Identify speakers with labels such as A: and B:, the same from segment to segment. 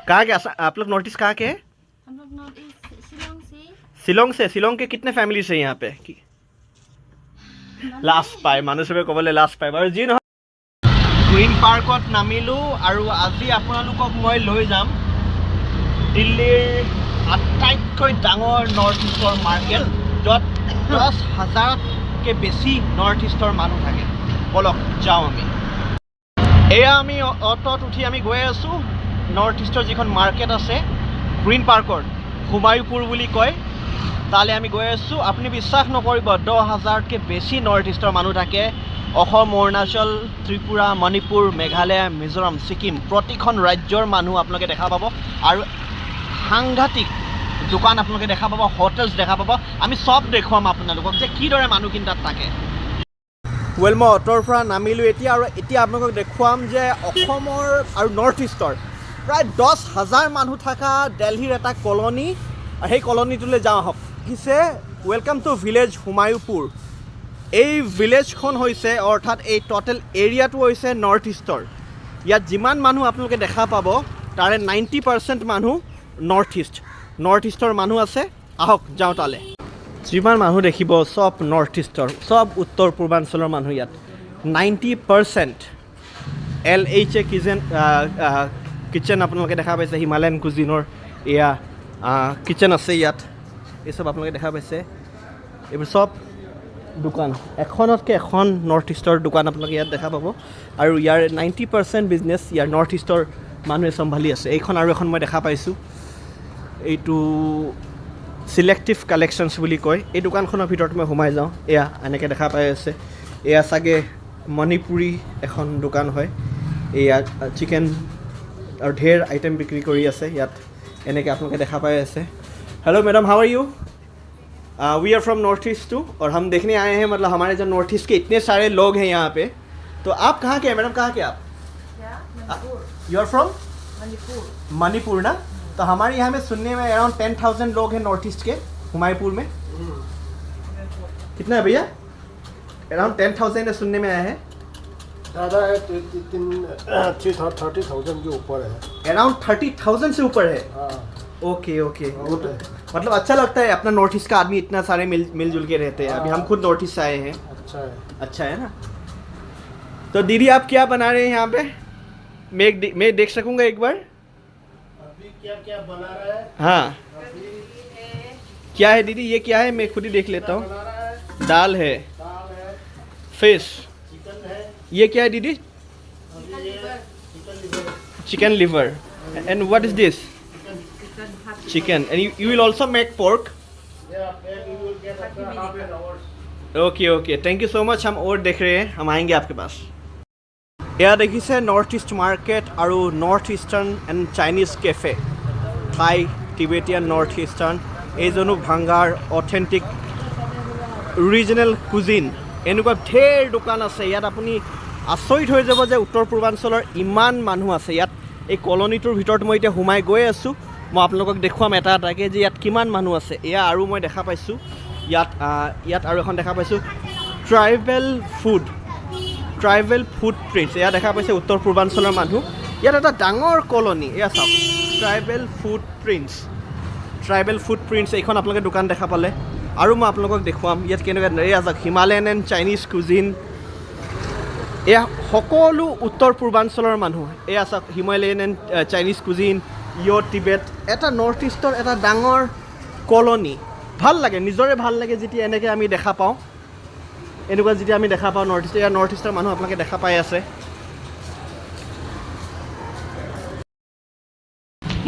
A: कहाँ के आप लोग नॉर्थ ईस्ट कहाँ के हैं?
B: हम लोग नॉर्थ ईस्ट शिलोंग से।
A: शिलोंग से? शिलोंग के कितने फैमिली से यहाँ पे? लास्ट पाई मानुह चবে ক'বলৈ লাষ্ট পাই বাৰু যি নহয় গ্ৰীণ পাৰ্কত নামিলোঁ আৰু আজি আপোনালোকক মই লৈ যাম দিল্লীৰ আটাইতকৈ ডাঙৰ নৰ্থ ইষ্টৰ মাৰ্কেট য'ত 10,000কে বেছি নৰ্থ ইষ্টৰ মানুহ থাকে বলক যাওঁ আমি এয়া আমি অটোত উঠি আমি গৈ আছোঁ নৰ্থ ইষ্টৰ যিখন মাৰ্কেট আছে গ্ৰীণ পাৰ্কত হুমায়ুপুৰ বুলি কয় তালে আমি গৈ আছোঁ আপুনি বিশ্বাস নকৰিব 10,000কে বেছি নৰ্থ ইষ্টৰ মানুহ থাকে অসম অৰুণাচল ত্ৰিপুৰা মণিপুৰ মেঘালয় মিজোৰাম ছিকিম প্ৰতিখন ৰাজ্যৰ মানুহ আপোনালোকে দেখা পাব আৰু সাংঘাতিক দোকান আপোনালোকে দেখা পাব হোটেলছ দেখা পাব আমি সব দেখুৱাম আপোনালোকক যে কিদৰে মানুহখিনি তাত থাকে ৱেল মই অটোৰ পৰা নামিলোঁ এতিয়া আৰু এতিয়া আপোনালোকক দেখুৱাম যে অসমৰ আৰু নৰ্থ ইষ্টৰ প্ৰায় 10,000 মানুহ থকা দিল্লীৰ এটা কলনী সেই কলনীটোলৈ যাওঁ আহক কিছে ৱেলকাম টু ভিলেজ হুমায়ুপুৰ এই ভিলেজখন হৈছে অৰ্থাৎ এই টোটেল এৰিয়াটো হৈছে নৰ্থ ইষ্টৰ ইয়াত যিমান মানুহ আপোনালোকে দেখা পাব তাৰে 90% মানুহ নৰ্থ ইষ্টৰ মানুহ আছে আহক যাওঁ তালে যিমান মানুহ দেখিব সব নৰ্থ ইষ্টৰ সব উত্তৰ পূৰ্বাঞ্চলৰ মানুহ ইয়াত 90% LHA কিচেন আপোনালোকে দেখা পাইছে হিমালয়ান কুজিনৰ এয়া কিচেন আছে ইয়াত এই সব আপোনালোকে দেখা পাইছে এইবোৰ সব দোকান এখনতকৈ এখন নৰ্থ ইষ্টৰ দোকান আপোনালোকে ইয়াত দেখা পাব আৰু ইয়াৰ 90% বিজনেছ ইয়াৰ নৰ্থ ইষ্টৰ মানুহে চম্ভালি আছে এইখন আৰু এখন মই দেখা পাইছোঁ এইটো চিলেক্টিভ কালেকশ্যনছ বুলি কয় এই দোকানখনৰ ভিতৰত মই সোমাই যাওঁ এয়া এনেকৈ দেখা পাই আছে এয়া চাগে মণিপুৰী এখন দোকান হয় এয়া চিকেন और ढेर आइटम बिक्री करी আছে ইয়াত এনেকৈ আপোনালোকে দেখা পাই আছে hello madam how are you we are from North East too और हम देखने आए हैं मतलब हमारे जो नॉर्थ ईस्ट के इतने सारे लोग हैं यहाँ पे तो आप कहाँ के हैं मैडम कहाँ के आप यू आर फ्रॉम मणिपुर ना तो हमारे यहाँ में सुनने में अराउंड 10,000 लोग हैं नॉर्थ ईस्ट के हुमायूपुर में कितना है भैया अराउंड 10,000 सुनने में आया है
C: ज़्यादा है 30,000 के ऊपर है
A: अराउंड 30,000 से ऊपर है ओके ओके मतलब अच्छा लगता है अपना नॉर्थ ईस्ट का आदमी इतना सारे मिलजुल के रहते हैं अभी हम खुद नॉर्थ ईस्ट से आए हैं अच्छा है ना तो दीदी आप क्या बना रहे हैं यहाँ पे मैं देख सकूँगा एक बार
C: अभी क्या क्या बना रहा है
A: हाँ क्या है दीदी ये क्या है मैं खुद ही देख लेता हूँ दाल है फिश ये क्या है दीदी chicken liver and what is this chicken and you will also make pork okay okay thank you so much हम और देख रहे हैं हम आएंगे आपके पास यह देखिए नॉर्थ ईस्ट मार्केट और north eastern and Chinese cafe Thai Tibetan north eastern एजनो भांगार ऑथेंटिक रिजनल कुजिन এনেকুৱা ঢেৰ দোকান আছে ইয়াত আপুনি আচৰিত হৈ যাব যে উত্তৰ পূৰ্বাঞ্চলৰ ইমান মানুহ আছে ইয়াত এই কলনীটোৰ ভিতৰত মই এতিয়া সোমাই গৈ আছোঁ মই আপোনালোকক দেখুৱাম এটা এটাকৈ যে ইয়াত কিমান মানুহ আছে এয়া আৰু মই দেখা পাইছোঁ ইয়াত আৰু এখন দেখা পাইছোঁ ট্ৰাইবেল ফুড প্ৰিণ্টছ এয়া দেখা পাইছে উত্তৰ পূৰ্বাঞ্চলৰ মানুহ ইয়াত এটা ডাঙৰ কলনী এয়া চাওক ট্ৰাইবেল ফুড প্ৰিণ্টছ এইখন আপোনালোকে দোকান দেখা পালে আৰু মই আপোনালোকক দেখুৱাম ইয়াত কেনেকুৱা এয়া চাওক হিমালয়ান এণ্ড চাইনিজ কুজিন এয়া সকলো উত্তৰ পূৰ্বাঞ্চলৰ মানুহ এয়া চাওক Himalayan and Chinese cuisine Tibet এটা নৰ্থ ইষ্টৰ এটা ডাঙৰ কলনী ভাল লাগে নিজৰে ভাল লাগে যেতিয়া এনেকৈ আমি দেখা পাওঁ এনেকুৱা যেতিয়া আমি দেখা পাওঁ নৰ্থ ইষ্টৰ মানুহ আপোনালোকে দেখা পাই আছে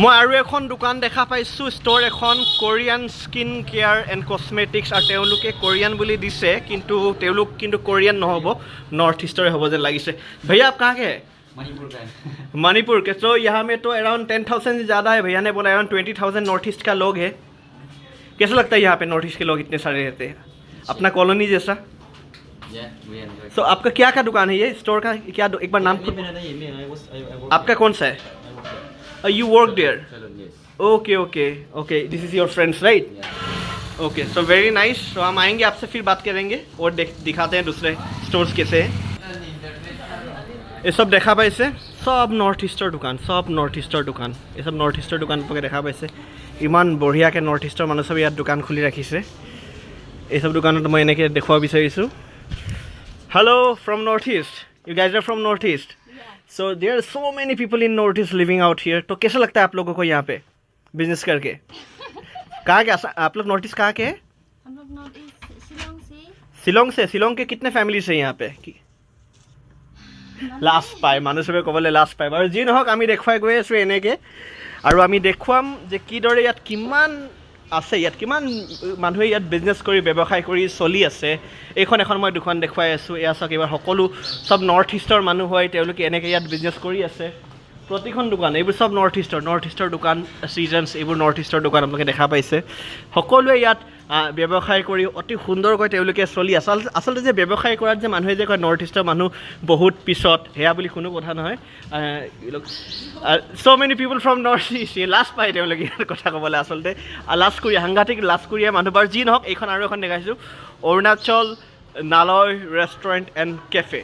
A: মই আৰু এখন দোকান দেখা পাইছোঁ ষ্ট'ৰ এখন Korean skin care and cosmetics আৰু তেওঁলোকে কোৰিয়ান বুলি দিছে কিন্তু তেওঁলোক কিন্তু কোৰিয়ান নহ'ব नॉर्थ ईस्टरे हो जैसे लगी से भैया आप कहाँ के हैं मणिपुर के तो यहाँ में तो अराउंड 10,000 से ज़्यादा है भैया ने बोला अराउंड 20,000 नॉर्थ ईस्ट का लोग है कैसा लगता है यहाँ पे नॉर्थ ईस्ट के लोग इतने सारे रहते हैं अपना कॉलोनी जैसा तो आपका क्या का दुकान है ये स्टोर का क्या एक बार नाम आपका कौन सा है you work there okay okay okay this is your friends right okay so very nice तो हम आएंगे आपसे फिर बात करेंगे और दिखाते हैं दूसरे स्टोर्स कैसे हैं ये सब देखा पाइसे सब नॉर्थ ईस्टर दुकान ये सब नॉर्थ ईस्टर दुकान आपलोকে দেখা পাইছে ইমান বঢ়িয়াকৈ নৰ্থ ইষ্টৰ মানুহ সব ইয়াত দোকান খুলি ৰাখিছে এই সব দোকানত মই এনেকৈ দেখুৱা বিচাৰিছো hello from North East you guys are from North East so there are so many people in North East living out here तो कैसा लगता है आप लोगों को यहाँ पे बिजनेस करके कहाँ के आप लोग नॉर्थ ईस्ट कहाँ के
B: हम लोग नॉर्थ ईस्ट शिलोंग से
A: शिलोंग के कितने फैमिली से यहाँ पे लास्ट पाए मानुह सबै ক'বলৈ লাজ পায় বাৰু যি নহওক আমি দেখুৱাই গৈ আছোঁ এনেকৈ আৰু আমি দেখুৱাম যে কিদৰে ইয়াত কিমান আছে ইয়াত কিমান মানুহে ইয়াত বিজনেছ কৰি ব্যৱসায় কৰি চলি আছে এইখন এখন মই দুখন দেখুৱাই আছোঁ এয়া চাওক এইবাৰ সকলো সব নৰ্থ ইষ্টৰ মানুহ হয় তেওঁলোকে এনেকৈ ইয়াত বিজনেছ কৰি আছে প্ৰতিখন দোকান এইবোৰ সব নৰ্থ ইষ্টৰ দোকান ছিজনছ এইবোৰ নৰ্থ ইষ্টৰ দোকান আপোনালোকে দেখা পাইছে সকলোৱে ইয়াত ব্যৱসায় কৰি অতি সুন্দৰকৈ তেওঁলোকে চলি আছে আচলতে যে ব্যৱসায় কৰাত যে মানুহে যে কয় নৰ্থ ইষ্টৰ মানুহ বহুত পিছত সেয়া বুলি কোনো কথা নহয় so many people from north east last পাই তেওঁলোকে ইয়াৰ কথা ক'বলৈ আচলতে লাষ্ট কৰি সাংঘাতিক লাষ্ট কৰিয়া মানুহ বাৰু যি নহওক এইখন আৰু এখন দেখাইছোঁ অৰুণাচল নালয় ৰেষ্টুৰেণ্ট এণ্ড কেফে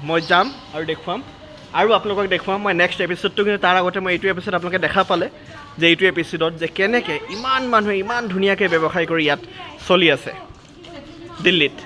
A: মই যাম আৰু দেখুৱাম আৰু আপোনালোকক দেখুৱাম মই নেক্সট এপিছডটো কিন্তু তাৰ আগতে মই এইটো এপিছড আপোনালোকে দেখা পালে যে এইটো এপিছডত যে কেনেকৈ ইমান মানুহে ইমান ধুনীয়াকৈ ব্যৱসায় কৰি ইয়াত চলি আছে দিল্লীত